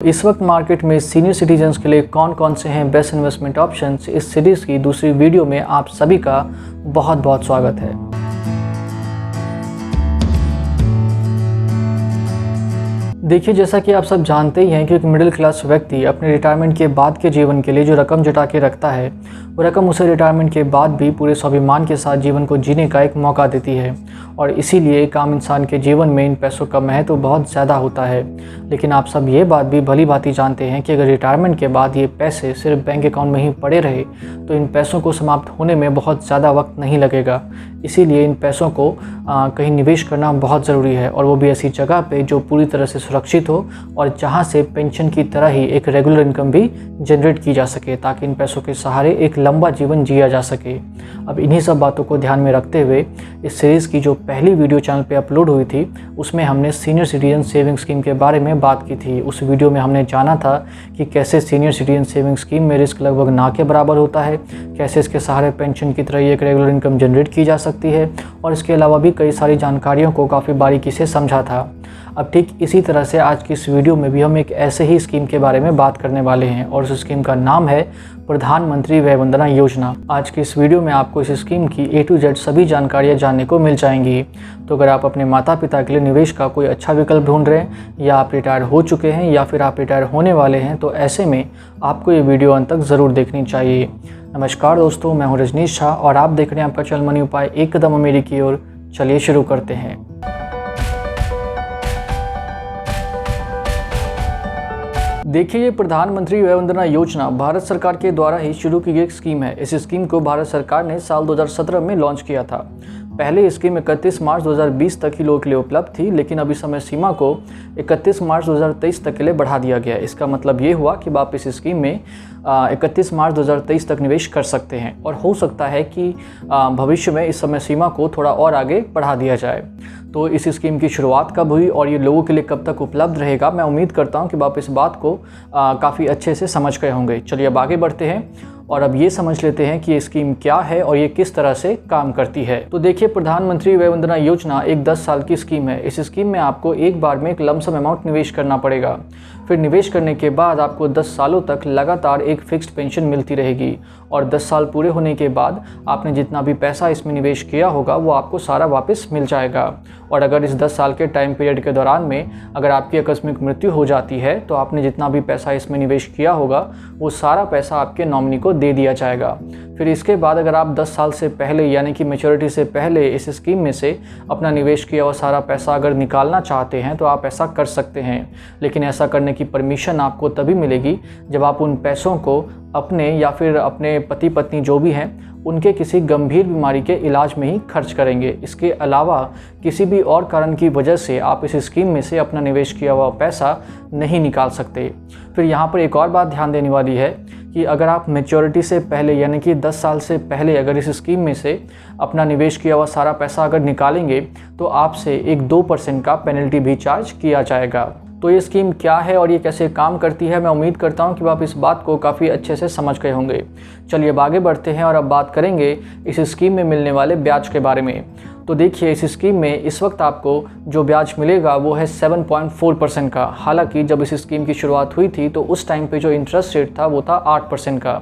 इस वक्त मार्केट में सीनियर सिटीजन्स के लिए कौन कौन से हैं बेस्ट इन्वेस्टमेंट ऑप्शंस, इस सीरीज़ की दूसरी वीडियो में आप सभी का बहुत बहुत स्वागत है। देखिए, जैसा कि आप सब जानते ही हैं कि एक मिडिल क्लास व्यक्ति अपने रिटायरमेंट के बाद के जीवन के लिए जो रकम जुटा के रखता है, वो रकम उसे रिटायरमेंट के बाद भी पूरे स्वाभिमान के साथ जीवन को जीने का एक मौका देती है। और इसीलिए एक आम इंसान के जीवन में इन पैसों का महत्व बहुत ज़्यादा होता है। लेकिन आप सब ये बात भी भली भांति जानते हैं कि अगर रिटायरमेंट के बाद ये पैसे सिर्फ बैंक अकाउंट में ही पड़े रहे तो इन पैसों को समाप्त होने में बहुत ज़्यादा वक्त नहीं लगेगा। इसीलिए इन पैसों को कहीं निवेश करना बहुत ज़रूरी है, और वो भी ऐसी जगह पे जो पूरी तरह से सुरक्षित हो और जहाँ से पेंशन की तरह ही एक रेगुलर इनकम भी जनरेट की जा सके, ताकि इन पैसों के सहारे एक लंबा जीवन जिया जा सके। अब इन्हीं सब बातों को ध्यान में रखते हुए इस सीरीज़ की जो पहली वीडियो चैनल पे अपलोड हुई थी, उसमें हमने सीनियर सिटीजन सेविंग स्कीम के बारे में बात की थी। उस वीडियो में हमने जाना था कि कैसे सीनियर सिटीजन सेविंग स्कीम में रिस्क लगभग ना के बराबर होता है, कैसे इसके सहारे पेंशन की तरह एक रेगुलर इनकम जनरेट की जा सकती है, और इसके अलावा भी कई सारी जानकारियों को काफ़ी बारीकी से समझा था। अब ठीक इसी तरह से आज की इस वीडियो में भी हम एक ऐसे ही स्कीम के बारे में बात करने वाले हैं, और उस स्कीम का नाम है प्रधानमंत्री वय वंदना योजना। आज की इस वीडियो में आपको इस स्कीम की A to Z सभी जानकारियाँ जानने को मिल जाएंगी। तो अगर आप अपने माता पिता के लिए निवेश का कोई अच्छा विकल्प ढूंढ रहे हैं, या आप रिटायर हो चुके हैं, या फिर आप रिटायर होने वाले हैं, तो ऐसे में आपको ये वीडियो अंत तक ज़रूर देखनी चाहिए। नमस्कार दोस्तों, मैं हूँ रजनीश झा और आप देख रहे हैं आपका चैनल मनी उपाय एक कदम अमीरी की ओर। चलिए शुरू करते हैं। देखिए, ये प्रधानमंत्री वय वंदना योजना भारत सरकार के द्वारा ही शुरू की गई एक स्कीम है। इस स्कीम को भारत सरकार ने साल 2017 में लॉन्च किया था। पहले ये स्कीम 31 मार्च 2020 तक ही लोगों के लिए उपलब्ध थी, लेकिन अभी समय सीमा को 31 मार्च 2023 तक के लिए बढ़ा दिया गया है। इसका मतलब ये हुआ कि आप इस स्कीम में 31 मार्च 2023 तक निवेश कर सकते हैं, और हो सकता है कि भविष्य में इस समय सीमा को थोड़ा और आगे बढ़ा दिया जाए। तो इस स्कीम की शुरुआत कब हुई और ये लोगों के लिए कब तक उपलब्ध रहेगा, मैं उम्मीद करता हूँ कि आप इस बात को काफ़ी अच्छे से समझ गए होंगे। चलिए अब आगे बढ़ते हैं और अब ये समझ लेते हैं कि ये स्कीम क्या है और ये किस तरह से काम करती है। तो देखिए, प्रधानमंत्री वय वंदना योजना एक 10 साल की स्कीम है। इस स्कीम में आपको एक बार में एक लमसम अमाउंट निवेश करना पड़ेगा। फिर निवेश करने के बाद आपको 10 सालों तक लगातार एक फिक्स्ड पेंशन मिलती रहेगी, और 10 साल पूरे होने के बाद आपने जितना भी पैसा इसमें निवेश किया होगा वो आपको सारा वापस मिल जाएगा। और अगर इस 10 साल के टाइम पीरियड के दौरान में अगर आपकी आकस्मिक मृत्यु हो जाती है, तो आपने जितना भी पैसा इसमें निवेश किया होगा वो सारा पैसा आपके नॉमिनी को दे दिया जाएगा। फिर इसके बाद अगर आप 10 साल से पहले यानी कि मैच्योरिटी से पहले इस स्कीम में से अपना निवेश किया हुआ सारा पैसा अगर निकालना चाहते हैं तो आप ऐसा कर सकते हैं। लेकिन ऐसा करने की परमिशन आपको तभी मिलेगी जब आप उन पैसों को अपने या फिर अपने पति पत्नी जो भी हैं उनके किसी गंभीर बीमारी के इलाज में ही खर्च करेंगे। इसके अलावा किसी भी और कारण की वजह से आप इस स्कीम में से अपना निवेश किया हुआ पैसा नहीं निकाल सकते। फिर यहाँ पर एक और बात ध्यान देने वाली है कि अगर आप मैच्योरिटी से पहले यानी कि 10 साल से पहले अगर इस स्कीम में से अपना निवेश किया हुआ सारा पैसा अगर निकालेंगे तो आपसे एक 2% का पेनल्टी भी चार्ज किया जाएगा। तो ये स्कीम क्या है और ये कैसे काम करती है, मैं उम्मीद करता हूँ कि आप इस बात को काफ़ी अच्छे से समझ गए होंगे। चलिए अब आगे बढ़ते हैं और अब बात करेंगे इस स्कीम में मिलने वाले ब्याज के बारे में। तो देखिए, इस स्कीम में इस वक्त आपको जो ब्याज मिलेगा वो है 7.4% का। हालांकि जब इस स्कीम की शुरुआत हुई थी तो उस टाइम पे जो इंटरेस्ट रेट था वो था 8% का,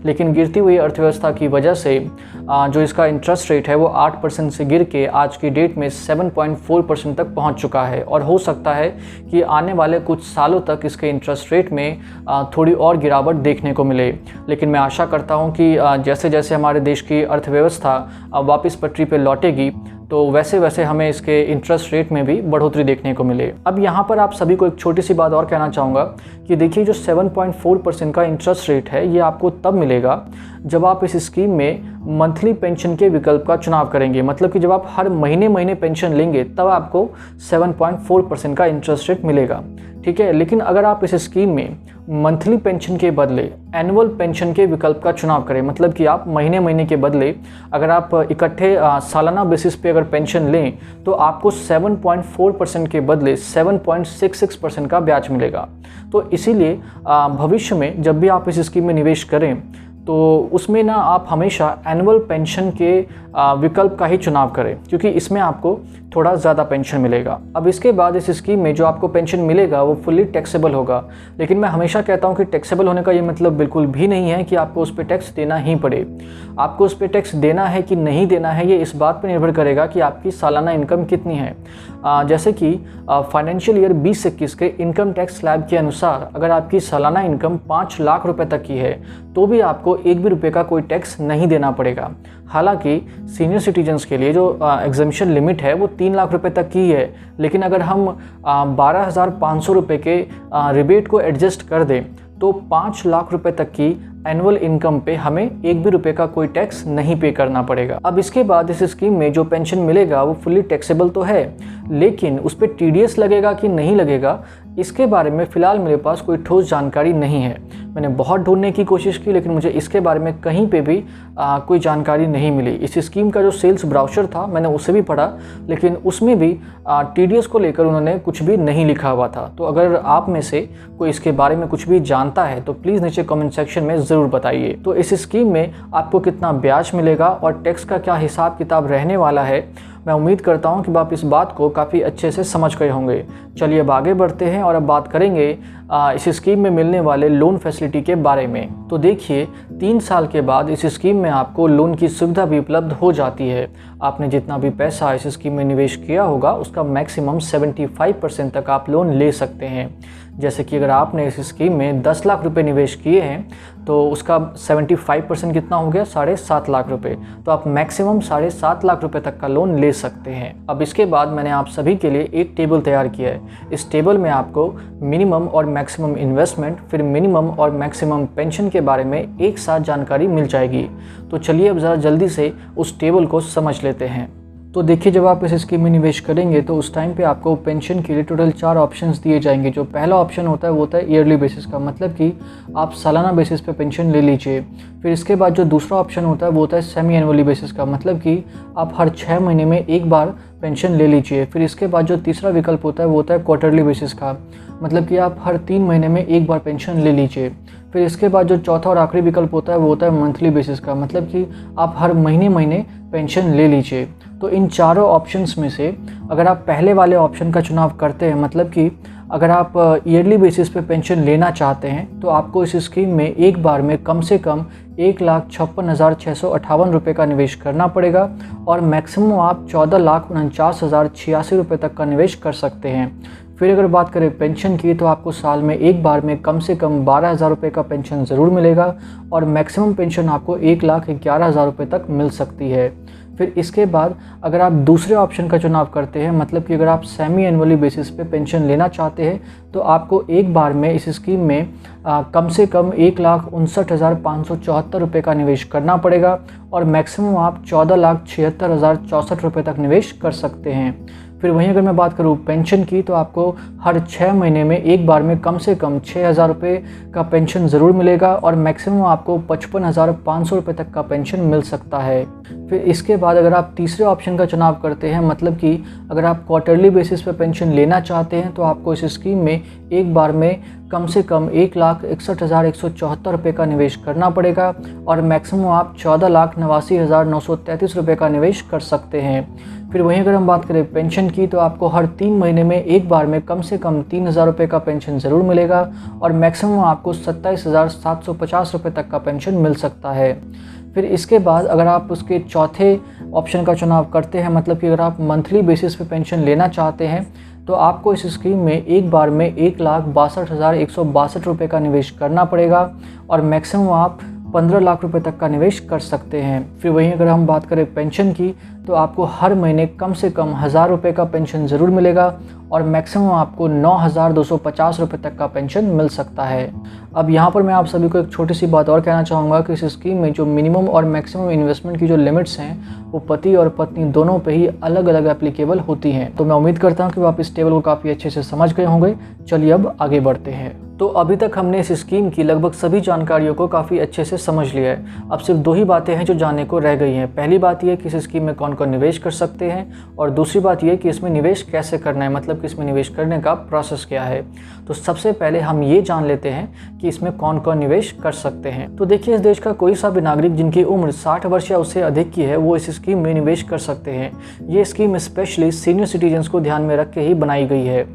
लेकिन गिरती हुई अर्थव्यवस्था की वजह से जो इसका इंटरेस्ट रेट है वो 8% से गिर के आज की डेट में 7.4% तक पहुंच चुका है। और हो सकता है कि आने वाले कुछ सालों तक इसके इंटरेस्ट रेट में थोड़ी और गिरावट देखने को मिले। लेकिन मैं आशा करता हूं कि जैसे जैसे हमारे देश की अर्थव्यवस्था वापस पटरी पर लौटेगी तो वैसे वैसे हमें इसके इंटरेस्ट रेट में भी बढ़ोतरी देखने को मिले। अब यहाँ पर आप सभी को एक छोटी सी बात और कहना चाहूँगा कि देखिए, जो 7.4% का इंटरेस्ट रेट है ये आपको तब मिलेगा जब आप इस स्कीम में मंथली पेंशन के विकल्प का चुनाव करेंगे। मतलब कि जब आप हर महीने पेंशन लेंगे तब आपको 7.4% का इंटरेस्ट रेट मिलेगा, ठीक है। लेकिन अगर आप इस स्कीम में मंथली पेंशन के बदले एनुअल पेंशन के विकल्प का चुनाव करें, मतलब कि आप महीने के बदले अगर आप इकट्ठे सालाना बेसिस पे अगर पेंशन लें तो आपको 7.4% के बदले 7.66% का ब्याज मिलेगा। तो इसीलिए भविष्य में जब भी आप इस स्कीम में निवेश करें तो उसमें ना आप हमेशा एनुअल पेंशन के विकल्प का ही चुनाव करें, क्योंकि इसमें आपको थोड़ा ज़्यादा पेंशन मिलेगा। अब इसके बाद इस स्कीम में जो आपको पेंशन मिलेगा वो फुल्ली टैक्सेबल होगा, लेकिन मैं हमेशा कहता हूँ कि टैक्सेबल होने का ये मतलब बिल्कुल भी नहीं है कि आपको उस पर टैक्स देना ही पड़े। आपको उस पर टैक्स देना है कि नहीं देना है ये इस बात पर निर्भर करेगा कि आपकी सालाना इनकम कितनी है। जैसे कि फाइनेंशियल ईयर 2021 के इनकम टैक्स स्लैब के अनुसार अगर आपकी सालाना इनकम 5 लाख रुपए तक की है तो भी आपको एक भी रुपये का कोई टैक्स नहीं देना पड़ेगा। हालांकि सीनियर सिटीजन्स के लिए जो एग्जम्पशन लिमिट है वो 3 लाख रुपए तक की है, लेकिन अगर हम 12,500 रुपये के रिबेट को एडजस्ट कर दें तो 5 लाख रुपए तक की एनुअल इनकम पे हमें एक भी रुपये का कोई टैक्स नहीं पे करना पड़ेगा। अब इसके बाद इस स्कीम में जो पेंशन मिलेगा वो फुल्ली टैक्सेबल तो है, लेकिन उस पर टीडीएस लगेगा कि नहीं लगेगा इसके बारे में फ़िलहाल मेरे पास कोई ठोस जानकारी नहीं है। मैंने बहुत ढूंढने की कोशिश की लेकिन मुझे इसके बारे में कहीं पे भी कोई जानकारी नहीं मिली। इस स्कीम का जो सेल्स ब्राउचर था मैंने उसे भी पढ़ा, लेकिन उसमें भी टीडीएस को लेकर उन्होंने कुछ भी नहीं लिखा हुआ था। तो अगर आप में से कोई इसके बारे में कुछ भी जानता है तो प्लीज़ नीचे कमेंट सेक्शन में ज़रूर बताइए। तो इस स्कीम में आपको कितना ब्याज मिलेगा और टैक्स का क्या हिसाब किताब रहने वाला है, मैं उम्मीद करता हूं कि आप इस बात को काफ़ी अच्छे से समझ गए होंगे। चलिए अब आगे बढ़ते हैं और अब बात करेंगे इस स्कीम में मिलने वाले लोन फैसिलिटी के बारे में। तो देखिए 3 साल के बाद इस स्कीम में आपको लोन की सुविधा भी उपलब्ध हो जाती है। आपने जितना भी पैसा इस स्कीम में निवेश किया होगा उसका मैक्सिमम 75% तक आप लोन ले सकते हैं। जैसे कि अगर आपने इस स्कीम में 10 लाख रुपए निवेश किए हैं तो उसका 75% कितना हो गया, 7.5 लाख रुपए। तो आप मैक्सिमम 7.5 लाख रुपए तक का लोन ले सकते हैं। अब इसके बाद मैंने आप सभी के लिए एक टेबल तैयार किया है। इस टेबल में आपको मिनिमम और मैक्सिमम इन्वेस्टमेंट, फिर मिनिमम और मैक्सिमम पेंशन के बारे में एक साथ जानकारी मिल जाएगी। तो चलिए अब ज़रा जल्दी से उस टेबल को समझ लेते हैं। तो देखिए जब आप इस स्कीम में निवेश करेंगे तो उस टाइम पे आपको पेंशन के लिए टोटल 4 ऑप्शंस दिए जाएंगे। जो पहला ऑप्शन होता है वो होता है ईयरली बेसिस का, मतलब कि आप सालाना बेसिस पे पेंशन ले लीजिए। फिर इसके बाद जो दूसरा ऑप्शन होता है वो होता है सेमी एनुअली बेसिस का, मतलब कि आप हर 6 महीने में एक बार पेंशन ले लीजिए। फिर इसके बाद जो तीसरा विकल्प होता है वो होता है क्वार्टरली बेसिस का, मतलब कि आप हर 3 महीने में एक बार पेंशन ले लीजिए। फिर इसके बाद जो चौथा और आखिरी विकल्प होता है वो होता है मंथली बेसिस का, मतलब कि आप हर महीने पेंशन ले लीजिए। तो इन चारों ऑप्शंस में से अगर आप पहले वाले ऑप्शन का चुनाव करते हैं, मतलब कि अगर आप ईयरली बेसिस पे पेंशन लेना चाहते हैं तो आपको इस स्कीम में एक बार में कम से कम 1,56,658 रुपये का निवेश करना पड़ेगा और मैक्सिमम आप 14,49,086 रुपये तक का निवेश कर सकते हैं। फिर अगर बात करें पेंशन की तो आपको साल में एक बार में कम से कम 12,000 रुपये का पेंशन ज़रूर मिलेगा और मैक्सिमम पेंशन आपको 1,11,000 रुपये तक मिल सकती है। फिर इसके बाद अगर आप दूसरे ऑप्शन का चुनाव करते हैं, मतलब कि अगर आप सेमी एनुअली बेसिस पे पेंशन लेना चाहते हैं तो आपको एक बार में इस स्कीम में कम से कम 1,59,574 रुपये का निवेश करना पड़ेगा और मैक्सिमम आप 14,76,064 रुपये तक निवेश कर सकते हैं। फिर वहीं अगर मैं बात करूँ पेंशन की तो आपको हर 6 महीने में एक बार में कम से कम 6,000 रुपये का पेंशन ज़रूर मिलेगा और मैक्सिमम आपको 55,500 रुपये तक का पेंशन मिल सकता है। फिर इसके बाद अगर आप तीसरे ऑप्शन का चुनाव करते हैं, मतलब कि अगर आप क्वार्टरली बेसिस पे पेंशन लेना चाहते हैं तो आपको इस स्कीम में एक बार में कम से कम 1,61,174 रुपये का निवेश करना पड़ेगा और मैक्सिमम आप 14,89,933 रुपये का निवेश कर सकते हैं। फिर वहीं अगर हम बात करें पेंशन की तो आपको हर 3 महीने में एक बार में कम से कम 3,000 रुपये का पेंशन ज़रूर मिलेगा और मैक्सिमम आपको 27,750 रुपये तक का पेंशन मिल सकता है। फिर इसके बाद अगर आप उसके चौथे ऑप्शन का चुनाव करते हैं, मतलब कि अगर आप मंथली बेसिस पे पेंशन लेना चाहते हैं तो आपको इस स्कीम में एक बार में 1,62,162 रुपये का निवेश करना पड़ेगा और मैक्सिमम आप 15 लाख रुपए तक का निवेश कर सकते हैं। फिर वहीं अगर हम बात करें पेंशन की तो आपको हर महीने कम से कम 1,000 रुपये का पेंशन ज़रूर मिलेगा और मैक्सिमम आपको 9,250 रुपये तक का पेंशन मिल सकता है। अब यहाँ पर मैं आप सभी को एक छोटी सी बात और कहना चाहूँगा कि इस स्कीम में जो मिनिमम और मैक्सिमम इन्वेस्टमेंट की जो लिमिट्स हैं वो पति और पत्नी दोनों पे ही अलग अलग एप्लीकेबल होती हैं। तो मैं उम्मीद करता हूँ कि आप इस टेबल को काफ़ी अच्छे से समझ गए होंगे। चलिए अब आगे बढ़ते हैं। तो अभी तक हमने इस स्कीम की लगभग सभी जानकारियों को काफ़ी अच्छे से समझ लिया है। अब सिर्फ 2 ही बातें हैं जो जानने को रह गई हैं। पहली बात यह कि इस स्कीम में कौन कौन कौन निवेश कर सकते हैं और दूसरी बात यह कि इसमें निवेश कैसे करना है, मतलब कि इसमें निवेश करने का प्रोसेस क्या है। तो सबसे पहले हम ये जान लेते हैं कि इसमें कौन कौन निवेश कर सकते हैं। तो देखिए, इस देश का कोई सा भी नागरिक जिनकी उम्र 60 वर्ष या उससे अधिक की है वो इस स्कीम में निवेश कर सकते हैं। ये स्कीम स्पेशली सीनियर सिटीजन्स को ध्यान में रख के ही बनाई गई है।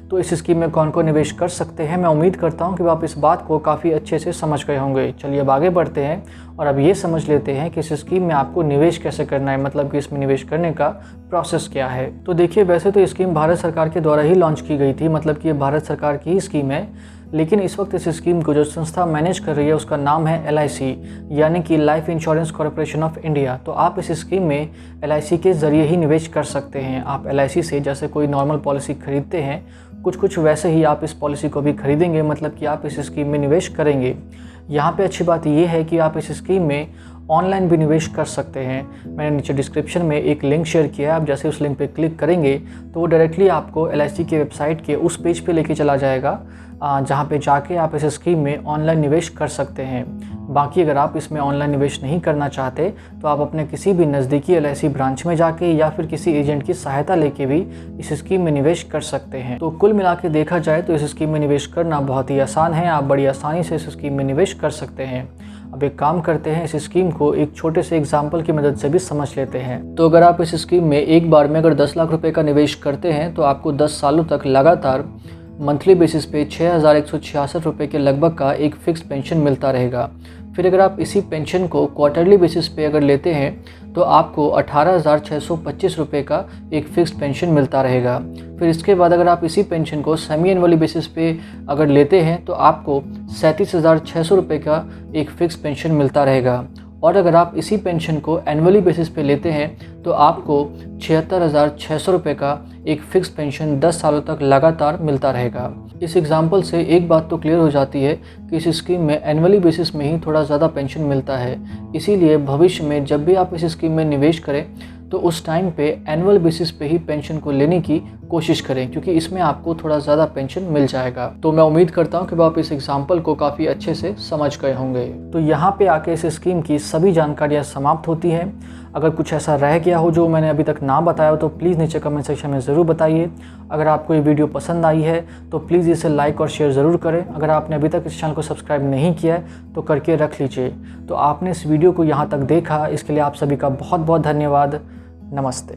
तो इस स्कीम में कौन कौन निवेश कर सकते हैं, मैं उम्मीद करता हूं कि आप इस बात को काफ़ी अच्छे से समझ गए होंगे। चलिए अब आगे बढ़ते हैं और अब ये समझ लेते हैं कि इस स्कीम में आपको निवेश कैसे करना है, मतलब कि इसमें निवेश करने का प्रोसेस क्या है। तो देखिए, वैसे तो स्कीम भारत सरकार के द्वारा ही लॉन्च की गई थी, मतलब कि ये भारत सरकार की ही स्कीम है, लेकिन इस वक्त इस स्कीम को जो संस्था मैनेज कर रही है उसका नाम है LIC, यानी कि life insurance corporation of India. तो आप इस स्कीम में LIC के ज़रिए ही निवेश कर सकते हैं। आप LIC से जैसे कोई नॉर्मल पॉलिसी खरीदते हैं, कुछ वैसे ही आप इस पॉलिसी को भी खरीदेंगे, मतलब कि आप इस स्कीम में निवेश करेंगे। यहाँ पे अच्छी बात यह है कि आप इस स्कीम में ऑनलाइन भी निवेश कर सकते हैं। मैंने नीचे डिस्क्रिप्शन में एक लिंक शेयर किया है, आप जैसे उस लिंक पे क्लिक करेंगे तो वो डायरेक्टली आपको LIC के वेबसाइट के उस पेज पे लेके चला जाएगा जहाँ पे जाके आप इस स्कीम में ऑनलाइन निवेश कर सकते हैं। बाकी अगर आप इसमें ऑनलाइन निवेश नहीं करना चाहते तो आप अपने किसी भी नज़दीकी LIC ब्रांच में जाके या फिर किसी एजेंट की सहायता लेके भी इस स्कीम में निवेश कर सकते हैं। तो कुल मिला के देखा जाए तो इस स्कीम में निवेश करना बहुत ही आसान है। आप बड़ी आसानी से इस स्कीम में निवेश कर सकते हैं। अब एक काम करते हैं, इस स्कीम को एक छोटे से एग्जाम्पल की मदद से भी समझ लेते हैं। तो अगर आप इस स्कीम में एक बार में अगर 10 लाख रुपए का निवेश करते हैं तो आपको 10 सालों तक लगातार मंथली बेसिस पे 6,166 रुपये के लगभग का एक फ़िक्स पेंशन मिलता रहेगा। फिर अगर आप इसी पेंशन को क्वार्टरली बेसिस पे अगर लेते हैं तो आपको 18,625 रुपये का एक फ़िक्स पेंशन मिलता रहेगा। फिर इसके बाद अगर आप इसी पेंशन को सेमी एनुअली बेसिस पे अगर लेते हैं तो आपको 37,600 रुपये का एक फ़िक्स पेंशन मिलता रहेगा। और अगर आप इसी पेंशन को एनुअली बेसिस पे लेते हैं तो आपको 76,600 रुपये का एक फ़िक्स पेंशन 10 सालों तक लगातार मिलता रहेगा। इस एग्जाम्पल से एक बात तो क्लियर हो जाती है कि इस स्कीम में एनुअली बेसिस में ही थोड़ा ज़्यादा पेंशन मिलता है। इसीलिए भविष्य में जब भी आप इस स्कीम में निवेश करें तो उस टाइम पे एनुअल बेसिस पे ही पेंशन को लेने की कोशिश करें, क्योंकि इसमें आपको थोड़ा ज़्यादा पेंशन मिल जाएगा। तो मैं उम्मीद करता हूं कि आप इस एग्जाम्पल को काफ़ी अच्छे से समझ गए होंगे। तो यहाँ पे आके इस स्कीम की सभी जानकारियाँ समाप्त होती हैं। अगर कुछ ऐसा रह गया हो जो मैंने अभी तक ना बताया हो तो प्लीज़ नीचे कमेंट सेक्शन में ज़रूर बताइए। अगर आपको ये वीडियो पसंद आई है तो प्लीज़ इसे लाइक और शेयर ज़रूर करें। अगर आपने अभी तक इस चैनल को सब्सक्राइब नहीं किया है तो करके रख लीजिए। तो आपने इस वीडियो को यहाँ तक देखा, इसके लिए आप सभी का बहुत बहुत धन्यवाद। नमस्ते।